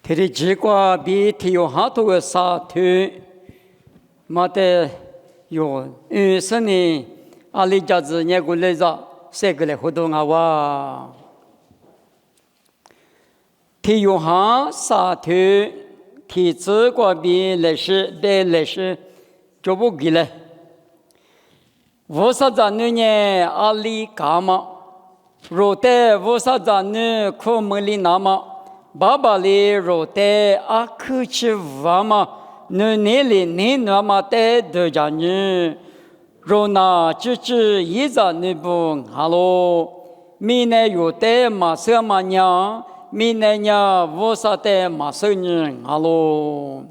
提的结果比提有好多个沙土，没得有生呢，阿里家子年过来着，谁个来活动啊哇？提有好沙土，提结果比来时的来时就不给了。53年阿里干嘛？若在53年苦没里那么。爸爸里若在阿克去娃嘛，那年里你那么在多家人，若那只一家你不哈喽，明年有在马上嘛娘，明年呀我啥在马上人哈喽，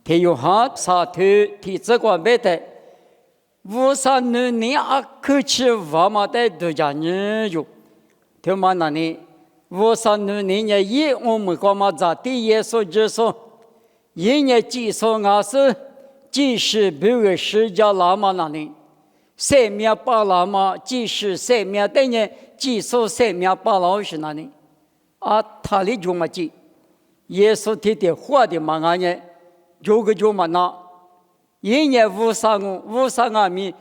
他有哈啥头，他这个没得，我啥那年阿克去娃嘛在多家人有，他嘛那里。我上那年一我们干嘛在第一所就说，一年几所俺是几十百个世界喇嘛那里，三面八喇嘛几十三面等于几所三面八老是那里，啊他的就么几，耶稣提的话的嘛俺呢，有个就么那，一年五三阿米，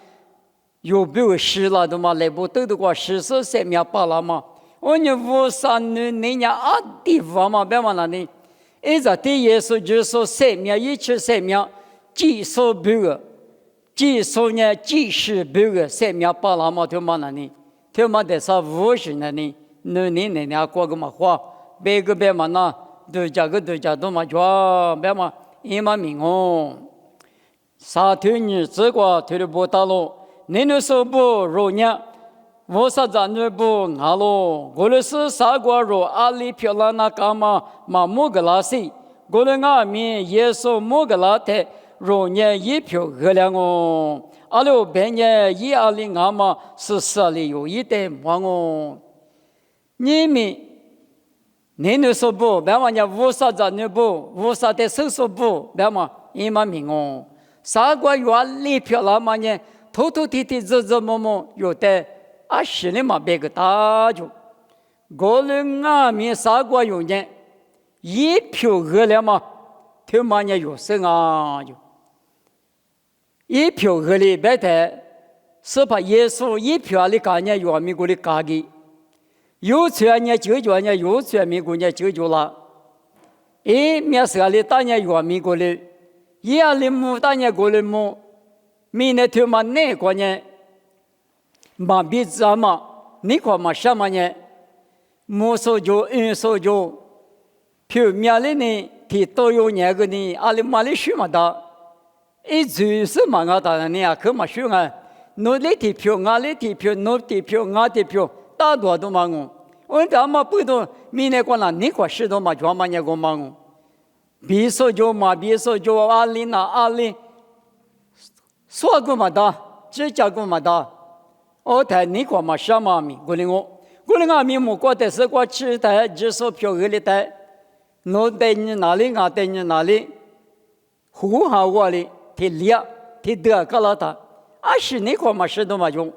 有百个十了的嘛来不都的话十所三面八喇嘛。我你53年年阿地方嘛，别嘛那里，一直对耶稣就说三面一去三面，几十百个，几十年几十百个三面八喇嘛就嘛那里，就嘛得啥50那里，那年过个嘛花，别个别嘛那，都家都嘛抓，别嘛一嘛命哦，啥头你这个头的不大喽，你那时候不容易。我啥子那不阿罗，我的是啥个罗阿里漂亮那干嘛嘛木个拉西，我的阿面耶稣木个拉特，罗年一票个两哦，阿罗半年一阿里阿嘛是啥里有一点忙哦，你们你那说不，别嘛人我啥子那不，我啥的手说不，别嘛一嘛命哦，啥个有阿里漂亮嘛呢，偷提摸有的。啊，是的嘛，别个大就，我们阿面啥个用呢？一票饿了嘛，他妈呢有生啊就，一票饿里别的，是把耶稣一票里干呢有美国的干的，有钱呢就叫呢有钱美国呢就了，一面是里大呢有美国的，一里木大呢国的木，明呢他妈哪个呢？嘛比咱嘛，你看嘛什么呢？木手就手就，票面里呢，提都有那个呢，阿里嘛里选嘛的，一就是嘛我当然呢啊，可嘛选啊，侬里提票，俺里提票，侬提票，俺提票，大多都嘛我咱嘛不懂，明年过了你看是都嘛专嘛那个嘛我，比手就嘛比手就阿里那阿里，说过嘛的，只讲过嘛的。我谈你看嘛什么咪？我阿咪木过的是过吃的，只说票额里的，侬带你哪里，俺带你哪里，胡哈我里，提俩，提得个了的，啊是你看嘛是多嘛用，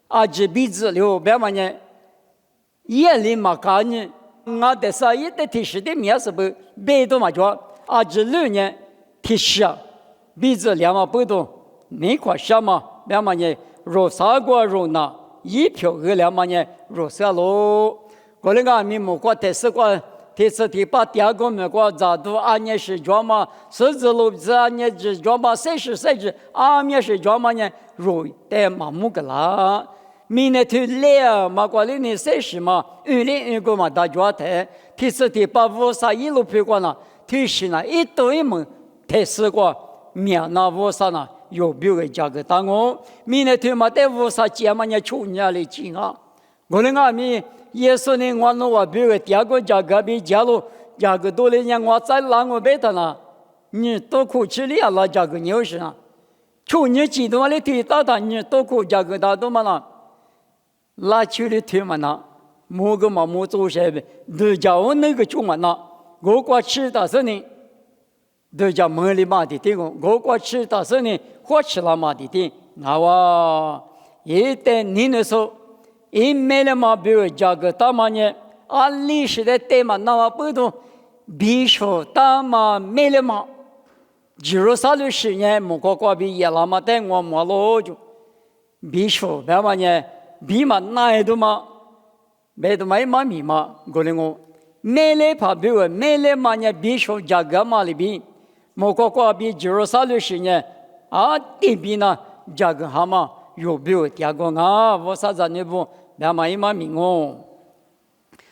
啊这鼻子流别嘛呢，眼里嘛干呢，俺的啥也得提示的面是不，别多嘛叫，啊这流呢提示，鼻子两嘛不多，你看什么别嘛呢？若啥个若那一票二两嘛呢？若啥喽？我那个咪木过第四个、第四、第八、第二个木过咋都阿年是专嘛？十字路子阿年是专嘛？30阿年是专嘛呢？若带嘛木个啦？明年头来嘛过来呢30嘛，1年1个嘛大家台，第四、第八、53一路票过呢，第10呢一堆门，第4个面那53呢？有别个价格，但我明年他妈在50节嘛呢，去年来进啊！我那阿咪耶稣呢，我那我别个第二个价格比价路价格多了呢，我再拿我别的呢，你多苦吃力啊，那价格牛是啊！去年几多的提大单，你多苦价格大多嘛呢？拉去的提嘛呢？某个嘛某做些呗，都叫我那个去嘛呢？我光吃的是呢。都叫门里嘛的地方，我过去到时呢，或吃了嘛的地，那我一旦你那时候，一买了嘛，比如价格大嘛呢，按历史的对嘛，那我不懂，比说大马没了嘛，就是啥的10年，莫过过比也那么带我莫了就，比说别嘛呢，比嘛哪都嘛，别都没嘛米嘛，过来我没来怕比我没来嘛呢，比说加个嘛里比，莫过过比就是啥的10年啊，对比呢加个哈嘛，有比我第二个啊，我啥子呢不，别嘛一嘛米哦，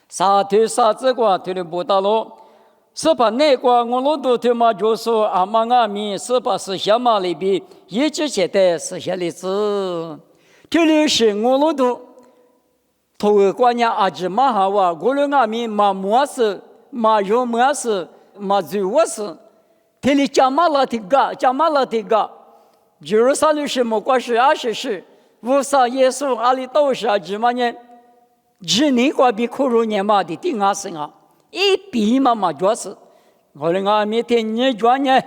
啥推啥子个推的不到喽。是把那个我老多他妈就说阿妈阿弥是把是小马里边一直写的是写的字，这里是我老多，头个关键阿芝麻哈哇，我了阿弥马模式马肉模式马嘴模式，这里加马拉的个加马拉的个，就是啥里是么过是20是，无啥耶稣阿里都是阿芝麻呢，只你个比苦肉年嘛的顶阿生啊。一笔嘛嘛就是，我们阿弥天你专业，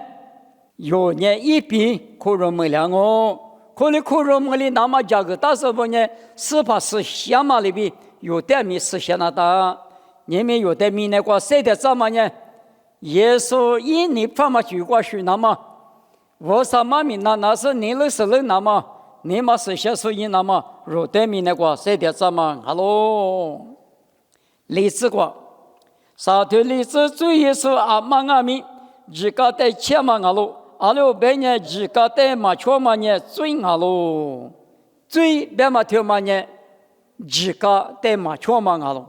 有年一笔可能没了哦，可能可能没了那么价格，但是不呢，是怕是下嘛里边有点米是下那的，你们有点米那个谁的怎么呢？耶稣因你放嘛去过去那么，我什么米那是你了是了那么，你嘛是下所以那么，有点米那个谁的怎么？Hello，例子个。沙特历史最也是阿妈阿弥，自家在切嘛阿路，阿路别呢自家在嘛错嘛呢最阿路，最别嘛条嘛呢自家在嘛错嘛阿路，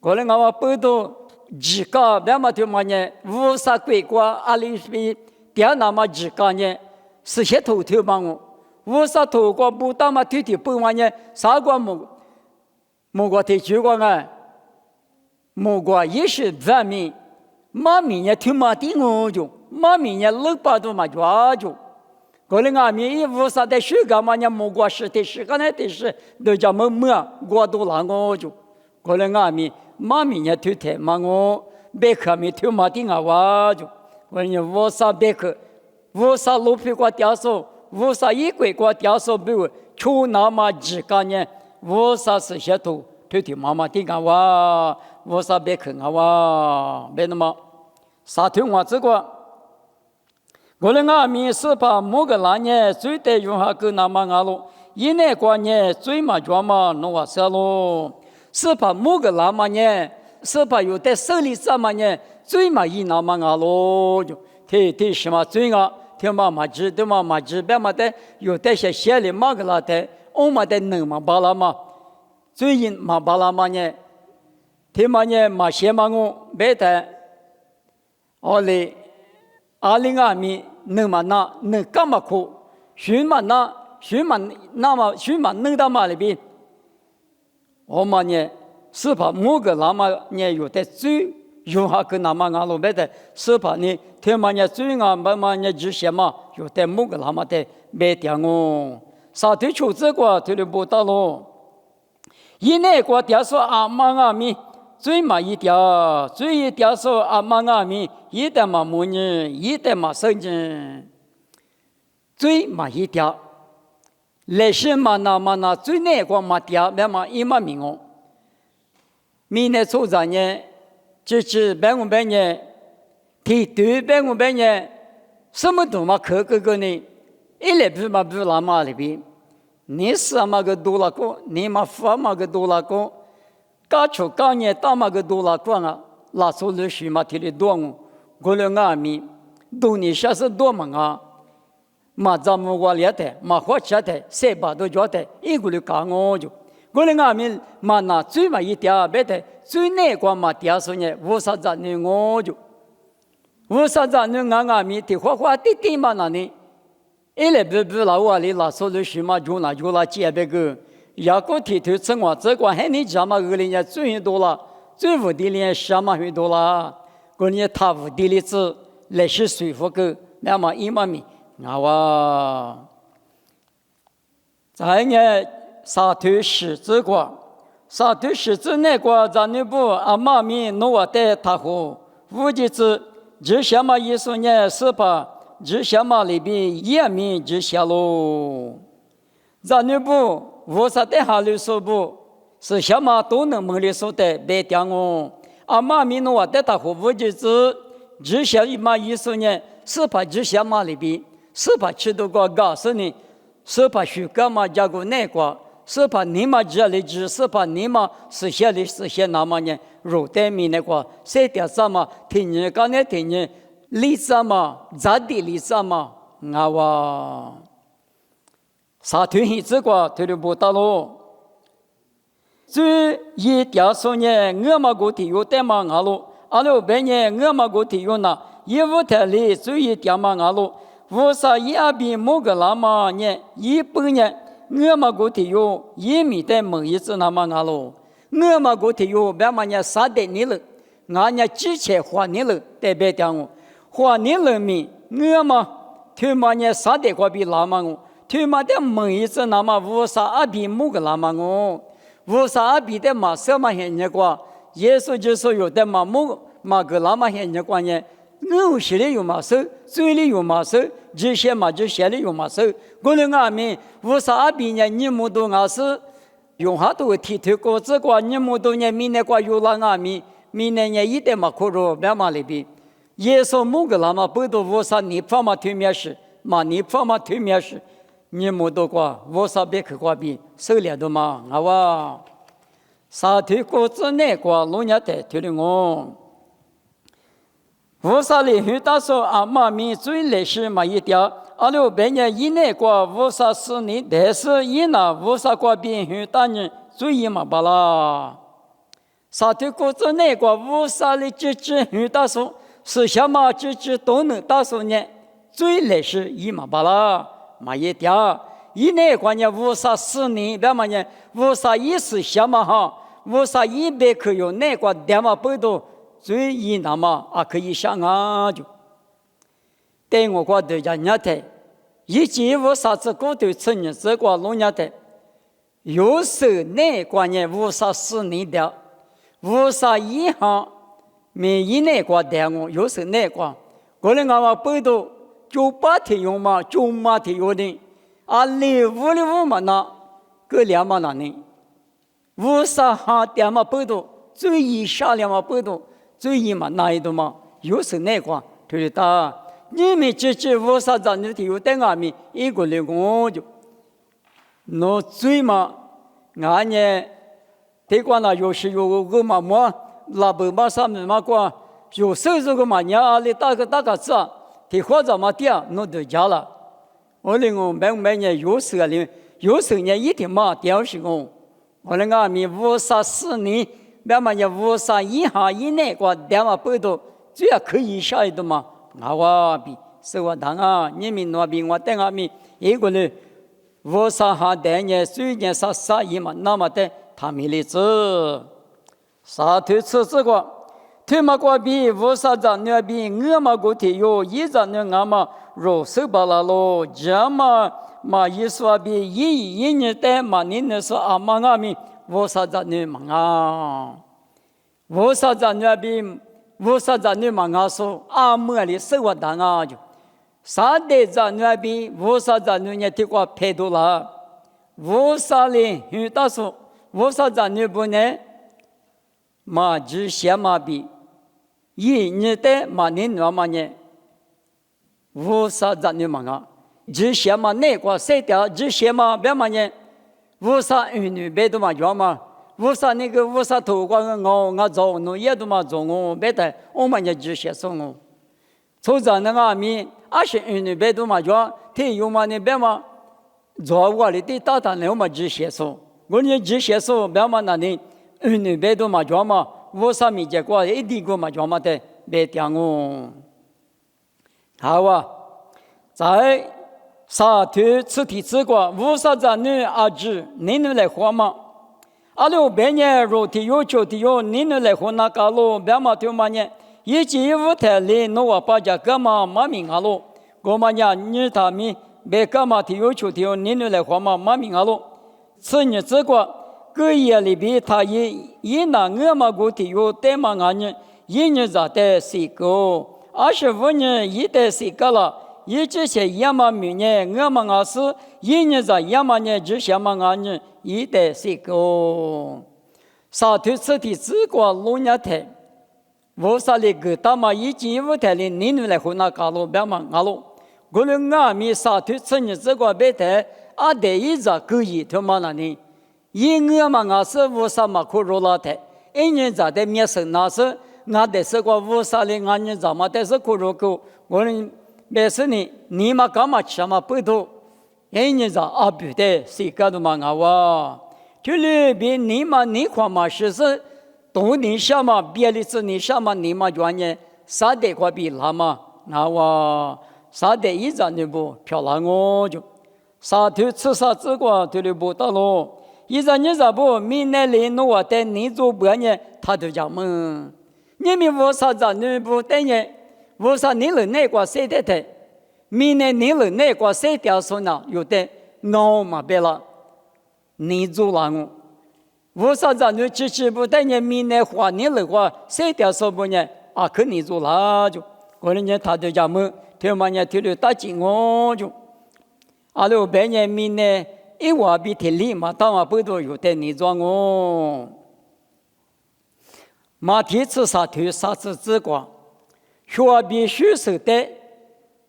可能我们不都自家别嘛条嘛呢无啥鬼瓜阿里比点那么自家呢是些头条嘛我，无啥头瓜不打嘛头条不嘛呢啥瓜莫个提出过啊。莫过也是咱们，马明也听马的我就，马明也六百多嘛抓就，可能俺们也无啥的水干嘛呢？莫过是的是干那的是，都叫么我都拿我就，可能俺们马明也听天嘛我，别克没听马的我就，可能无啥别克，无啥路皮过雕塑，无啥衣柜过雕塑比如，出那么几个呢？无啥是些头。推推妈妈听我，我啥别看我，别那么啥听我这个，我的阿弥是把某个男人最得用下个那么阿罗，一年过年最嘛专嘛弄瓦塞咯，是把某个那么呢，是把有的手里什么呢，最嘛一那么阿罗就，提什么最啊，听嘛嘛知，对嘛知，别嘛的有的些写里嘛个那的，我嘛的能嘛巴拉嘛。最近马巴拉嘛呢，天嘛呢马些嘛我别的，我嘞20阿米能嘛那能干嘛苦，寻嘛那么寻嘛能到嘛里边，我嘛呢是把某个那么呢有的最用下个那么阿罗别的，是把呢天嘛呢最啊嘛呢这些嘛有的某个那么的别的我，啥对出这个对的不到咯。一年过掉说阿妈阿弥，最嘛一条，最一条说阿妈阿弥，一点嘛母女，一点嘛生人，最嘛一条，来世嘛那最难过嘛掉，别嘛一嘛命哦。明年初3年，就是500年，提对500年，什么都嘛可个呢，一来不嘛不那嘛里边。你是嘛个多拉个，你嘛发嘛个多拉个，刚出刚年打嘛个多拉个啊，拉出来水嘛提的多哦，过了阿弥，多你下是多嘛啊，嘛咱们我了的，嘛花钱的，7把都交的，一个就干我就，过了阿弥嘛那最嘛一点别的，最难过嘛点数呢，无啥子呢我就，无啥子呢阿弥的花滴嘛那呢。一来不老话里拉说的什么就那接别个，要个提头生活，这个还你讲嘛个人家最多了，最无的人什么很多了，个人他无的例子来是说服个，那么一万米，哇，在呢沙头十字个，沙头十字那个咱那部阿妈咪弄我带他和，无极子就什么意思呢？是吧？这些嘛里边也没这些喽，咱那不无啥的哈里说不，是什么都能蒙里说的别讲哦。阿妈咪诺瓦带他和无日子，只想一嘛一十年，是怕只想嘛里边，是怕吃多个高是呢，是怕许干嘛加个那个，是怕你嘛这里只是怕你嘛实现的实现那么呢，肉带米那个，谁点什么听人讲呢听人，理什么咋地理什么，啊哇，啥天气这个他就不到喽。最一条说呢，我们个体有带嘛阿路，阿路别呢我们个体有那，一五台里最一条嘛阿路，无啥一阿比某个那么呢，一半呢我们个体有一米的某一次那么阿路，我们个体有别嘛呢啥的你了，俺呢之前花你了代表掉我，花你了米我们他妈呢啥的个比那么我，他妈的某一次那么无啥阿比某个那么我。无啥比的嘛，什么现象过？耶稣就说有的嘛，嘛个那么现象过呢？我心里有嘛手，嘴里有嘛手，这些嘛就心里有嘛手。我的阿妹，无啥比呢？你们都阿是用下都提头过这个，你们都呢明年过有了阿妹，明年呢一点嘛可着别嘛里边。耶稣某个那么不都无啥你方嘛推面是，嘛你方嘛推面是。你们都过，无啥别去过比，手里头嘛，啊哇，啥推过之内过，老人家推的我，无啥里很大说阿妈咪最历史嘛一条，阿六百年以内过，无啥事呢，但是以那无啥过比很大人最一嘛巴啦，啥推过之内过，无啥里只很大说，是什么只都能大说呢，最历史一嘛巴啦。嘛一条，以内关键无啥事呢，别嘛呢，无啥意思想嘛哈，无啥一百可有那个点嘛不多，最一那么啊可以想啊就，对我过对人家的，以及无啥子过对成人这个老人家的，有时那关键无啥事呢的，无啥遗憾，没以内个点我有时那个，个人俺们不多。就八天用嘛，就马天用的，啊，5嘛那，个2嘛那呢，5啥点嘛不多，最一下2嘛不多，最一嘛那一多嘛，有时那个对的，你们这5啥子你有在外面一个人我就，那最嘛，俺呢，别管那有时有个嘛么，那不嘛啥子嘛过，有时这个嘛伢啊，你大个子啊。提或者嘛点，那都假了。我那个每年有时个里，有时呢一天嘛点是我，我那个咪无啥事呢，别嘛也无啥以下以内个点嘛不多，只要可以下一度嘛，我比是我当啊，你们那边我等下咪一个人无啥下点呢，虽然啥一嘛，那么的他没例子，啥推出这个。推嘛过比无啥子那比我嘛个体有一张那俺嘛肉手巴拉咯，这嘛一说比一年的嘛你那说阿妈阿咪无啥子那嘛啊，无啥子那比无啥子那嘛啊说阿妈里生活当啊就，啥的子那比无啥子那也听过拍多了，无啥哩很大说无啥子那不呢，嘛只些嘛比。一年的嘛年那么呢，无啥子的嘛啊，只些嘛那个谁的，只些嘛别嘛呢，无啥儿女别都嘛叫嘛，无啥那个无啥头光我做我也都嘛做我别的，我们也只些说我，从这那个面20儿女别都嘛叫，他有嘛呢别嘛，做我的的大单呢我们只些说，我呢只些说别嘛那呢儿女别都嘛叫嘛。无啥米结果，一点个嘛叫嘛的别听我。好啊，在沙头此地之国，无啥子女儿子，你能来活吗？阿六百年肉体有酒体有，你能来活那个咯？别嘛就嘛呢，一季五台里诺瓦巴家干嘛马明阿咯？我嘛呀，你他们别干嘛体有酒体有，你能来活嘛马明阿咯？此日之国。个夜里边，他一拿我嘛个体有带嘛俺呢，一年在带谁个？25年一带谁个了？一这些亚嘛明年我嘛俺是一年在亚嘛呢，这些嘛俺呢一带谁个？沙头此地只管老年台，无啥哩个大嘛已经有台哩你来湖南搞路别嘛搞路，我们阿米沙土村日这个别台阿得一只可以他妈那呢，因我嘛阿是无啥嘛可罗拉台，一年在的面生那是阿得是个无啥哩阿年在嘛但是可罗个，我们别是呢你嘛干嘛吃嘛不多，一年在阿不的谁干的嘛阿哇，这里边你嘛你看嘛是。东尼下嘛，别的是你下嘛，你嘛原因啥的话比拉嘛，那哇啥的一张的不漂亮哦就，啥头吃啥子个对的不到咯，一张你咋不明年里弄我带你做半年，他就讲嘛，你们为啥子你不带呢？为啥你人那个谁的的？明年你人那个谁掉手呢？有的我嘛别了，你做了我。为啥子你支持不带你明年花年的话，谁掉手不呢？啊，肯定做了就，过年他就讲么，他嘛呢他就打进我就，阿罗白年明年一话比天里嘛，当然不多有的你装我，马蹄子啥头啥子之光，学必须是的，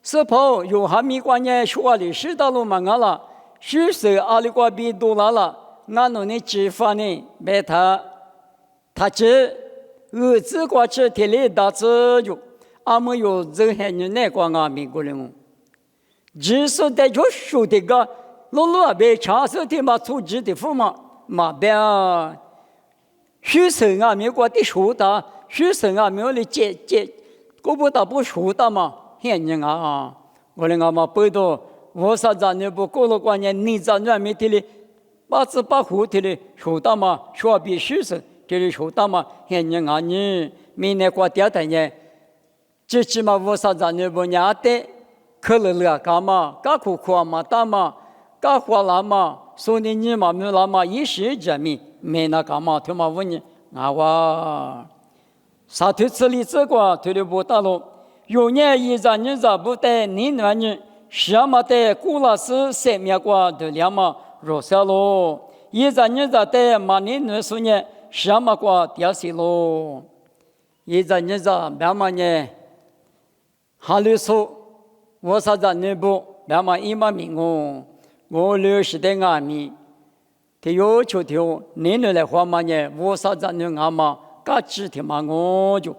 是否有还没关呢？学历史道路嘛阿了，须是阿里瓜比多了。俺弄的吃饭呢，买他吃，儿子过去天里打吃就，俺们有这些人那个俺美国人，只是在就说这个，老被长寿的嘛，出资的父嘛，嘛别，许是俺美国的说的，许是俺美国的接，我不打不说的嘛，现人啊，我们俺嘛不多，我啥子你不过了关键，你在那面的哩。把子把户头的说大嘛，说必须是这里说大嘛，现人啊你明年过第二年，最起码我啥子你不伢的，可乐干嘛，干苦苦嘛大嘛，干花啦嘛，说你嘛没啦嘛，一时之名没那干嘛，他妈问你啊哇，啥头吃里这个头里不大喽，有年一张你咋不带你那人，什么的古老师三面过的两嘛。若下咯，一张你在带马年那时呢，什么个掉西咯？一张你在别嘛呢？哈里说，我啥子你不别嘛一嘛命哦，我六十的阿米，他要求条你来话嘛呢？我啥子你阿嘛，嘎吱的嘛我就，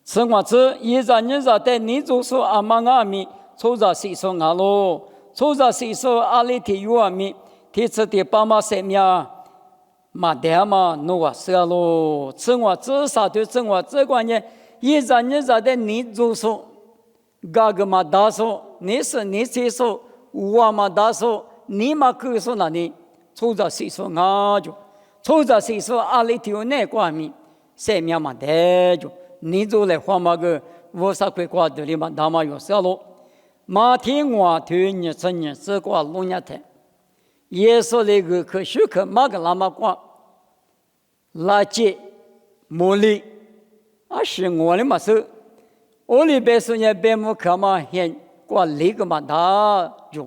此外子一张你在带你就说阿嘛阿米，抽着谁说阿咯？初着谁说阿里体育阿米，提次的爸妈生命，马爹嘛弄我死咯，此外至少对此外这关键，一张你在的你就说，嘎个嘛大说，你是你谁说，我嘛大说，你嘛可说那里，初着谁说阿就，初着谁说阿里体育那关米，生命嘛得就，你就来话嘛个，我啥鬼瓜的里嘛大嘛有死咯。马天我推你成年这个龙年台，耶稣那个可许可马个那么光，垃圾茉莉，啊是我的嘛是，我里边是呢边木可嘛现过那个嘛大用，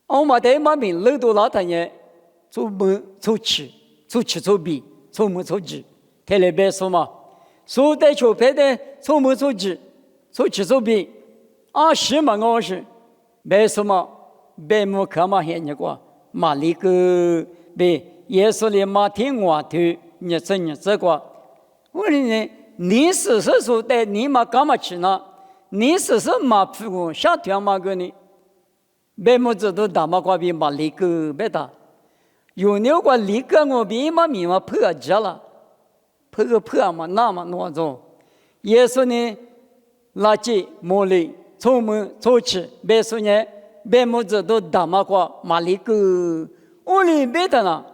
我嘛在嘛面老多老太呢，做门做吃做比做木做纸，他那边说嘛，说在球拍的做木做纸做吃做比。啊，是嘛？我是为什么？为么看嘛？现那个马里个被耶稣的马天我头，你真你这个，我说你是说的，你嘛干嘛去呢？你是马屁股下条嘛个呢？为么子都打嘛瓜比马里个别打？有那个里个我比嘛米嘛破着了，破嘛那么弄着，耶稣呢垃圾茉莉。从门出去，别说呢，别么子都打嘛过马里个，我里别的呢，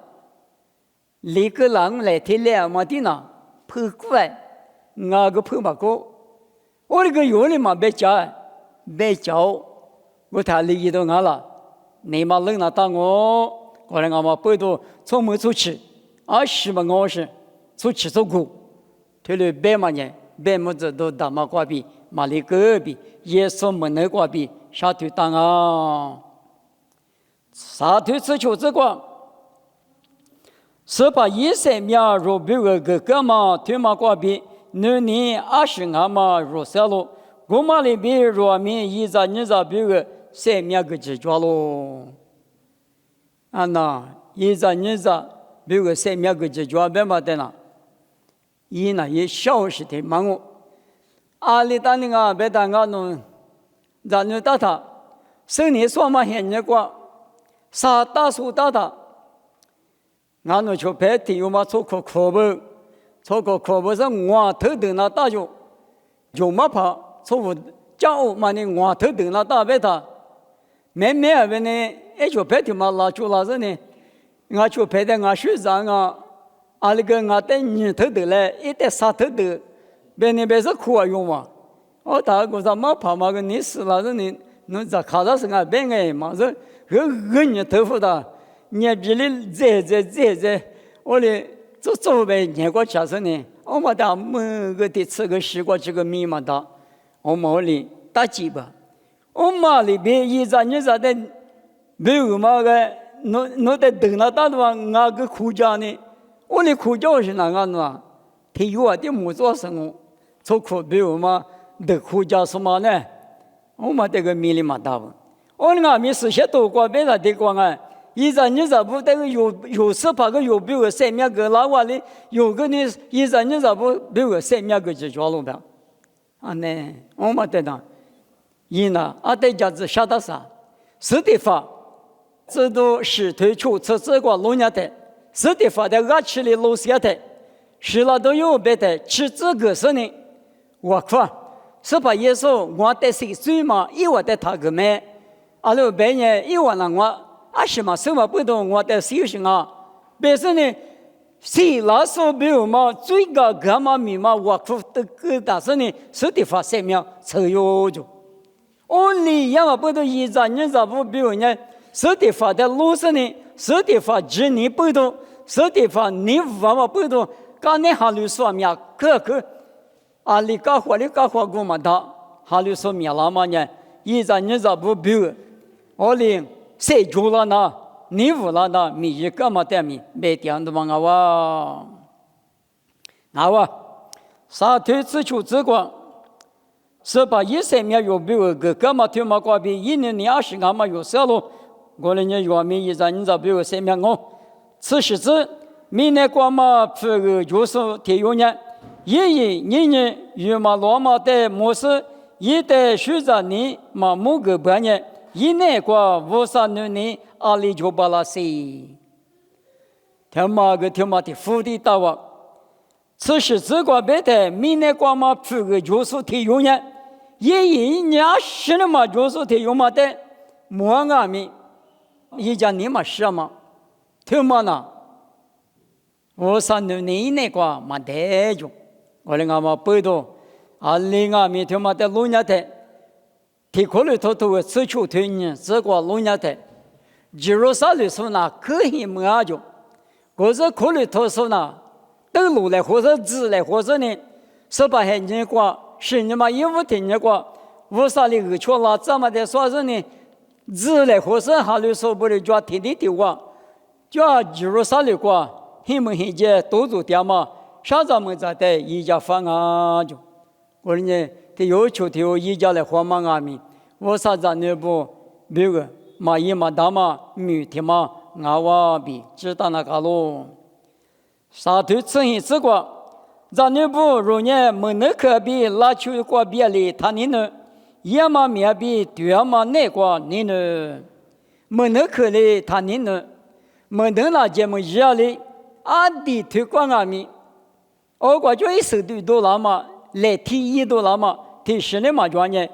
里个人来提来嘛的呢，破过来，那个破嘛过，我那个有的嘛别叫，我他里一都俺了，你嘛冷那打我来俺嘛背着从门出去，是嘛我是出去走过，他里别嘛呢，别么子都打嘛过比。马里戈比耶稣门那个比下头当啊，下头吃球这个，是把一三秒若比个嘛，对嘛个比努尼阿什阿玛罗塞罗，古马里比若米伊扎尼扎比个塞米个只抓咯。安那伊扎尼扎比个塞米个只抓别嘛的那，伊那也小时的忙我，阿里达那个别当个弄，咱们打他，生年说嘛很热过，啥大树打他。俺们就白天有嘛做课课本，做课课本上我头等那大就，就嘛怕做不家务嘛呢我头等那大白他，没那边呢，哎就白天嘛拉就拉着呢，俺就白天俺学生啊，那个俺带你头等来，一带啥头等，别那边是苦啊用嘛，我大个啥嘛怕嘛个你死了人呢，侬咋看到是俺别个嘛是个你头发的。你比哩这，我哩做呗，年过吃生呢，我们打每个的吃个西瓜吃个米嘛打，我们哩打鸡巴，我们里边一咋你咋的，没有嘛个，侬在等那打的话，俺个苦家呢，我哩苦家是哪个呢？他有啊的木做生活，做苦没有嘛，的苦家什么呢？我们这个米哩嘛打不，我俺米是些多过别的地方啊。一咱你咋不这个有时怕个有比如三面个拉瓦哩，有个呢一咱你咋不比如三面个就叫路边，啊呢，我们在那，一呢啊在家子晓得啥，是的法，这都是推出这个路年的，是的法的阿起的路下的，是了都有别的，吃这个是呢，我看是把耶稣我的是水嘛，一我的他个咩，阿罗别人一我那我。啊什么什么不懂我的修行啊？别是呢，谁老说没有嘛？最高干嘛密码我可的个大是呢，是的发生命才有就。我你要么不懂一张你咋不比如呢？是的发的路上呢，是的发只你不懂，是的发你娃娃不懂，刚才哈律说命可啊，你搞活过嘛的，哈律说命了嘛呢？一张你咋不比如？我哩。谁做了呢？你无了呢？米一个嘛的米，没点的嘛啊！啥推自求自光，是把一生命有比如个嘛推嘛挂比一年20嘛有少咯，我哩呢有米一张你咋比如生命我，此时子明年光嘛不个就是天有年，年与嘛罗马的模式，一代学着你嘛某个半年。一年过无啥努力，阿里就把拉西。天马的福地大王，此时只管别的，明年过嘛出个就是体育年，一年10年嘛就是体育嘛的，莫阿米，一家你嘛是嘛，天马呢，无啥努力一年过嘛得就，我哩阿嘛背到，阿里阿米天马的路年的。提考虑头头此处推呢，这个路年的，假如啥律师呢，可以么啊就，或者考虑头说呢，登录来或者字来或者呢，18还年过，是你嘛15天年过，无啥哩个错了，怎么的说是呢？字来或者哈律师不哩叫天天丢啊，叫假如啥哩过，很么很节都做点嘛，啥子么子的一家方啊就，我呢。他要求他一家来活嘛阿弥，我啥子那不别个嘛一嘛大嘛女的嘛阿娃比知道那个咯，啥对此行此过，咱那不如年没那可比拉去过别里他你呢，也嘛面比对嘛那过你呢，没那可里他你呢，没能那节目热里阿弟推广阿弥，我感觉一手对多了嘛，来提一多了嘛。提10年嘛，专业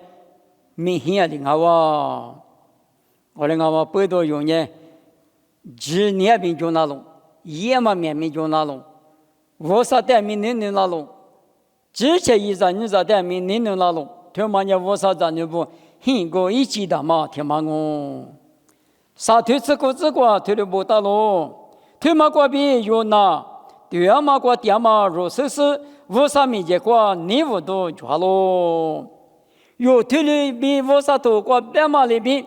明显的我哩我背到用呢，10年边就那种，也嘛面就那种，我啥带明年那种，之前一张你啥带明年那种，他妈呢我啥张你不，很过一起的嘛，听嘛我，啥推这个推的不大咯，推嘛过比有那，对啊嘛过点嘛，如是是。我啥没结果，你我都抓咯。有推里比我啥多过别嘛里边，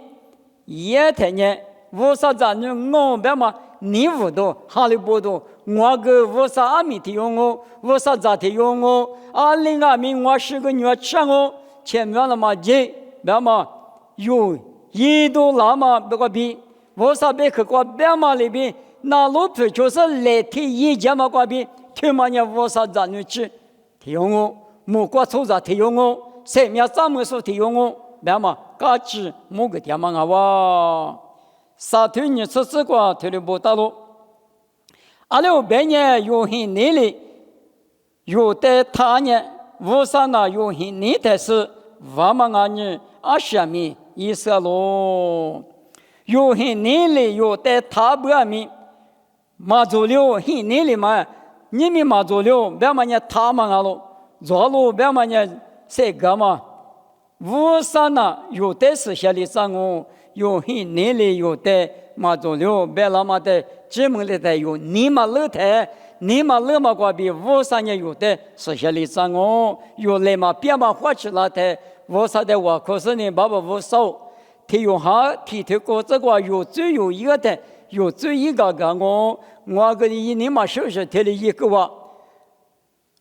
也太年，我啥咱就我别嘛你无多哈利波多，我个我啥阿弥提用我，我啥咋提用我，阿里阿弥我是个女儿唱我，前面了嘛这，别嘛有一度拉嘛别个比，我啥别去过别嘛里边，那路途就是来提一节嘛个比，听嘛呢我啥咋女去提用我，莫过错咋提用我，前面咱们说提用我，别嘛嘎子莫个点嘛啊哇。沙土你吃吃过土里不大路，阿六百年有很内里，有的他年无啥那有很内的是，我们阿年阿什米意思咯，有很内里有的他不阿米，马祖了很内里嘛，你们马祖了别嘛呢他们阿路，做路别嘛呢谁个嘛，无啥那有的是下里上哦。有很内里有的马祖了，别那么的专门的有你嘛乐的，你嘛乐嘛过比无啥年有的是下里上哦，有来嘛别嘛花起来的，无啥的话可是呢，爸爸无少，提用哈提头过这个有最有一个的，有最一个个我个你嘛收拾提了一个话，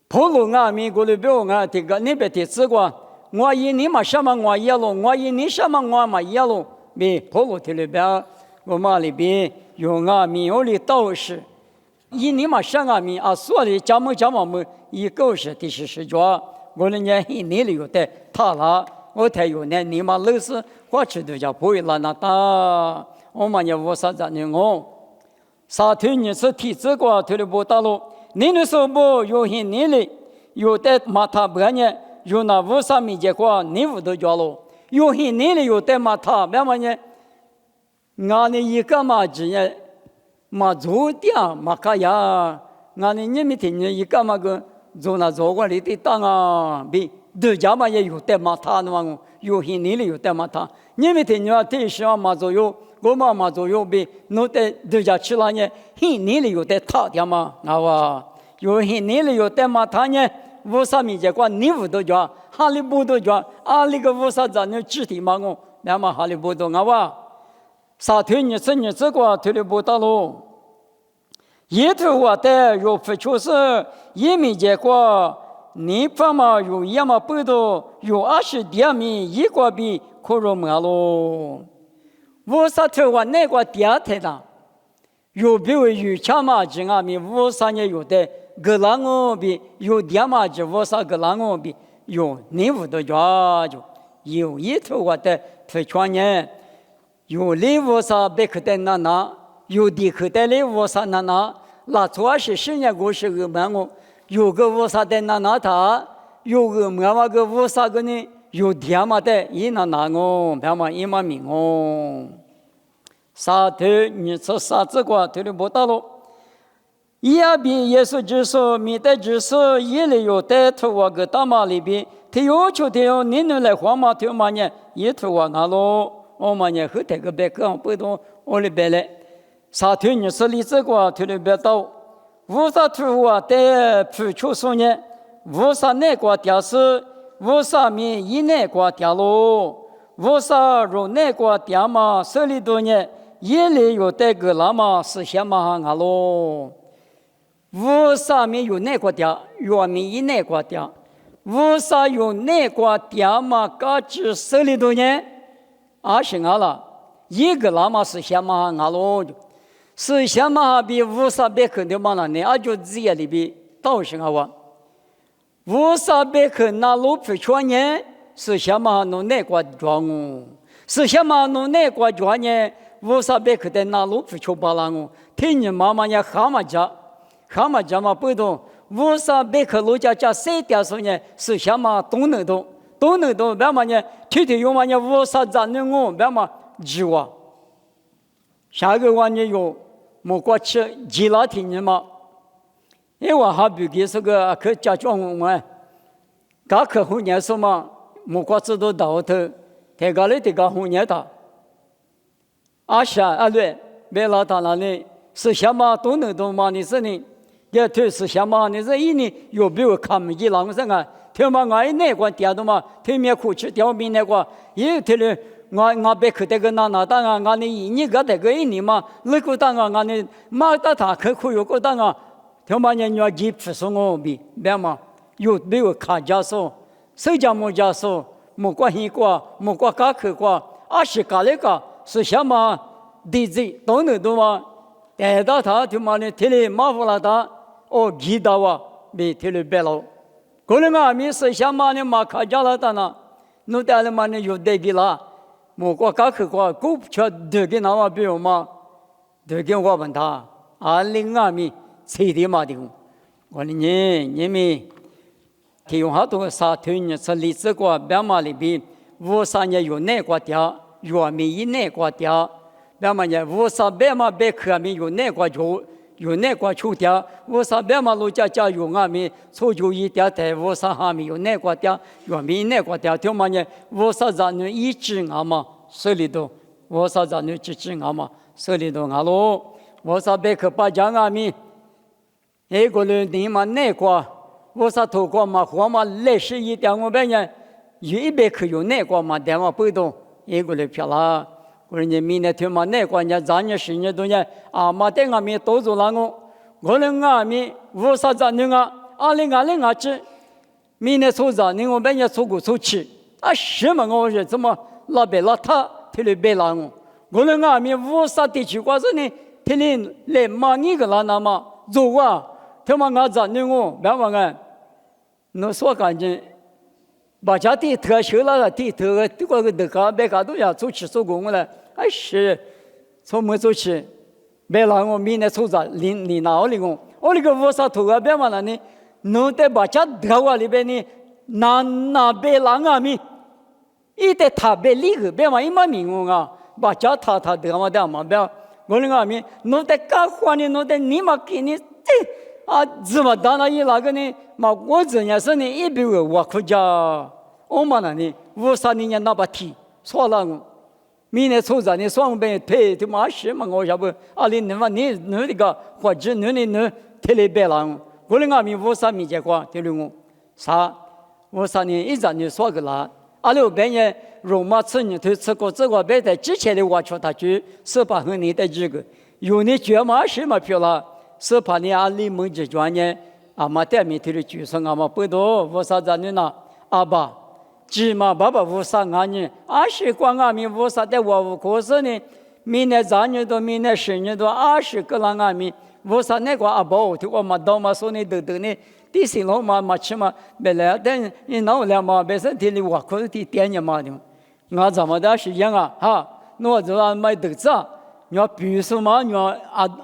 普罗啊美国的表啊这个那边的这个，我你嘛什么我一了，我你什么我嘛一了。比普罗提里边，我嘛里边有阿弥有的道士，以你嘛上阿弥啊，所的讲么一个是第十章，我的年一年里有的他啦，我才有呢，你嘛老是花吃都叫不会了那大，我嘛也无啥子呢我，沙土你是体质过土里不大路，你的手不有一年里有的马他不呢，有那无啥米结果，你无都叫喽。有很内里有的嘛他，别嘛呢，俺呢一个嘛只呢，嘛做点嘛个呀，俺呢你们听呢一个嘛个做那做过里的当啊，比都家嘛也有的嘛他的嘛，有很内里有的嘛他，你们听呢这时候嘛左右，我嘛左右比，弄得都家吃了呢，很内里有的他的嘛，啊哇，有很内里有的嘛他呢。无啥米结果，你无都叫哈利波特叫，阿里个无啥子你具体嘛我，那么哈利波特啊哇，沙土你这个土里波特喽，一头我的有不就是一米结果，你爸嘛有一嘛不多，有22米一个比可容么喽，无啥头我那个第二台的，有比如有钱嘛就阿米无啥年有的。个啷个比有点嘛就我啥个啷个比有你无的家就有一头我的推穿呢，有礼物啥别可的那，有的可的礼物啥那，那主要是10年过去个么我有个我啥的那他，有个么个我啥个呢，有点嘛的一那我，别嘛一嘛命哦，啥头你吃啥子个头里不到喽。也比耶稣就说，米的就说，也里有的头我个大马里边，他要求他要你来黄马头马呢，也头我拿喽，我马呢后头个别个不懂我里边来，啥头你是里这个头里边到，无啥头我的普求说呢，无啥那个屌丝，无啥米一那个屌喽，无啥肉那个屌嘛，手里头呢，也里有的个那么是些嘛啊喽。无啥没有那个点，原没一那个点，无啥有那个点嘛？嘎子手里头呢，啊是啊了，一个那么是些嘛啊喽，是些嘛比无啥别肯定嘛了呢？啊就这样里边倒是啊哇，无啥别肯那路不穿呢？是些嘛弄那个装哦，是些嘛弄那个装呢？无啥别肯定那路不穿巴拉哦，听你妈妈呢蛤蟆家。蛤蟆家嘛不懂，无啥别克路家谁点说呢？是什么都能懂，别嘛呢？天天用嘛呢？无啥咱能我别嘛鸡哇？下个话呢有莫过吃鸡拉天呢嘛？因为还比给这个可家长我，噶可后年说嘛，莫过知道到头，这个嘞这个后年的，阿下阿对，别老大那里是什么都能懂嘛？你是呢？也就是什么？你这一年有没有看不见狼人啊？听嘛，俺那个点的嘛，对面苦吃掉面那个，也听了我别去这个那当啊，我你个这个你嘛，那个当啊，我马达他可有个当啊，他妈人要几不送我比，别嘛，有没有卡加索，谁家没加索，没关系过，没关卡去过，是干那个是什么？地质都能多嘛？但到他他妈的天里马夫拉他，记得哇，别天里别了。可能啊，米是什么呢？马卡加了他呢？侬带了嘛呢？有得给啦，没过卡去过，股票得给那么比如嘛，得给我问他，2020谁的嘛的？我的你们提用好多沙屯呢，是历史过别嘛里边，53年有哪个家，有没有哪个家？别嘛呢，53别嘛别可没有哪个就。有那个出条，我啥别嘛路家家有俺们出就一条台，我啥还没有那个条，有没那个条，听嘛呢？我啥让你一直俺嘛手里头，我啥让你一直俺嘛手里头俺喽，我啥别去把家俺们，那个人你嘛那个，我啥透过嘛或嘛历史一点我别呢，一别去有那个嘛电话不动，那个人漂亮。我人家明年听嘛那个人家咱年10年多年嘛在俺们都做那个，我们俺们50年啊，2020去，明年出咱年我们也出国出去，什么我是怎么老白老他提了白了我们俺们50地区过是呢，提了来马尼个那嘛做啊，他妈俺咱年我别忘了，侬说干净。把家地特修了，地特这个这个别个都要出去做工了，是，从没出去，别让我明年出咋，你拿我那个，我那个50头啊，别嘛了呢，侬在把家头啊里边呢，那别让俺们，一得他别离个，别嘛一毛命我啊，把家他得嘛得嘛别，我那俺们，侬在干活呢，侬在你嘛给你怎么当然一那个呢？嘛，我这也是呢，一百个我回家，我嘛那呢，53年那把提错了我，明年出咱呢双倍退，他妈是嘛？我要不20年嘛，你那个或者你退了别了我那俺们53年结果退了我啥？53年一咱就说个啦，26年罗马吃你退吃过这个别在之前的我说他去18和你的这个，有你觉嘛是嘛票了。18年20门之专业，嘛带面头的举手，嘛不多，53年呐，爸，芝麻爸爸53年，20光俺们53的我可是呢，明年3年多，明年10年多，20个人俺们53那个爸，我嘛到嘛说呢，等呢，第四楼嘛起码别来，但你闹了嘛，别说提的我可是提点年嘛的，我怎么的是样啊？哈，我就俺买豆子。你要比如说嘛，你要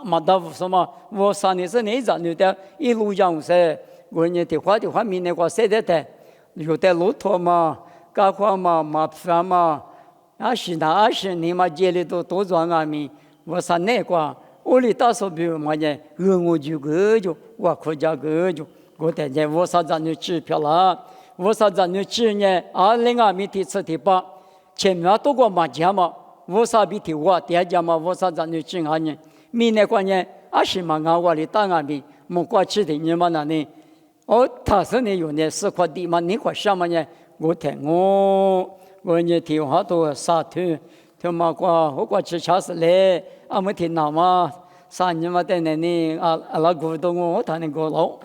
马达夫说嘛，我3年是那阵有的一路上噻，我人的话明年我谁的有的骆驼嘛，干活嘛，马匹嘛，是你嘛家里都装俺们，我3年过，我里打手比如嘛呢，我就个就，我可家个就，我在这我啥子你支票了，我啥子你支呢？2020年第7第8，前面都过马家嘛。50比提我第二家嘛，50咱就进行呢。明年过年20嘛，我里打俺们，没过去的你们那呢？他是呢有呢4块地嘛，你块什么呢？我听我呢提好多沙土，他妈我过去恰是来，没听那嘛，3年嘛在那呢，那股东我谈那个老，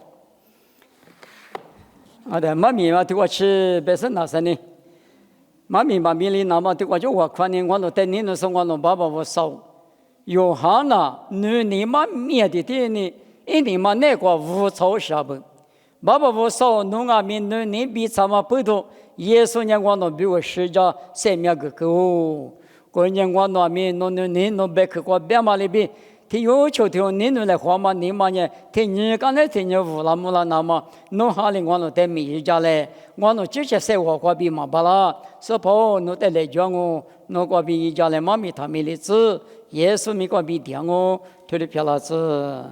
的妈咪嘛对我去别是那啥呢？妈咪里那么对我就我看你我都带你那时我那爸爸我烧，有哈那你妈面的呢，你妈那个无草下本，爸爸我烧弄啊面你比咱们不多，耶稣年我那比我10家3面个狗，过年我那面你别去过别嘛里边。他要求他你来花嘛，你嘛呢？他你刚才他你乌拉木拉那么，弄好了我弄带米家来，我弄直接生活过比嘛巴拉，是跑弄带来叫我，弄过比一家来妈咪他没里子，耶稣没过比点我，推的漂亮子。